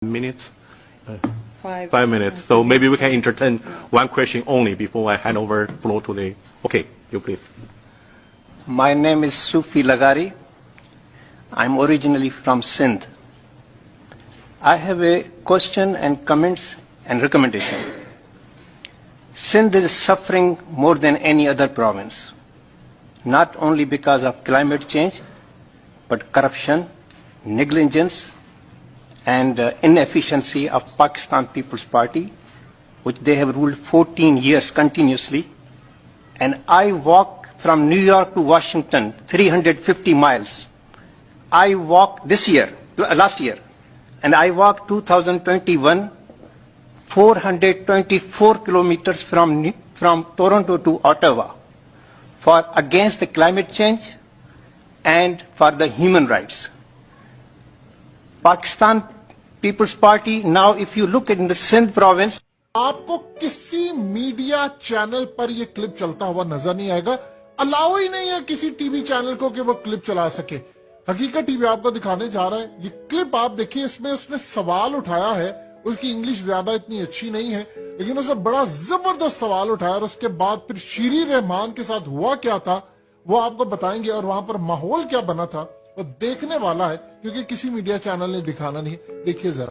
minutes? 5 minutes. So maybe we can entertain one question only before I hand over the floor to the... Okay, you please. My name is Sufi Lagari. I'm originally from Sindh. I have a question and comments and recommendation. Sindh is suffering more than any other province, not only because of climate change, but corruption, negligence, and inefficiency of Pakistan People's Party, which they have ruled 14 years continuously. And I walk from New York to Washington, 350 miles. I walked last year, and I walked 2021, 424 kilometers from Toronto to Ottawa against the climate change and for the human rights. Pakistan People's Party, now if you look in the Sindh province, आपको किसी media channel पर ये clip चलता हुआ नजर नहीं आएगा। Allow ही नहीं है किसी टीवी चैनल को कि वो क्लिप चला सके। हकीकत टीवी आपको दिखाने जा रहा है। ये क्लिप आप देखिए, इसमें उसने सवाल उठाया है। उसकी इंग्लिश ज्यादा इतनी अच्छी नहीं है, लेकिन उसने बड़ा जबरदस्त सवाल उठाया और उसके बाद फिर शेरी रहमान के साथ हुआ क्या था वो आपको बताएंगे, और वहां पर माहौल क्या बना था वो देखने वाला है, क्योंकि किसी मीडिया चैनल ने दिखाना नहीं। देखिए जरा।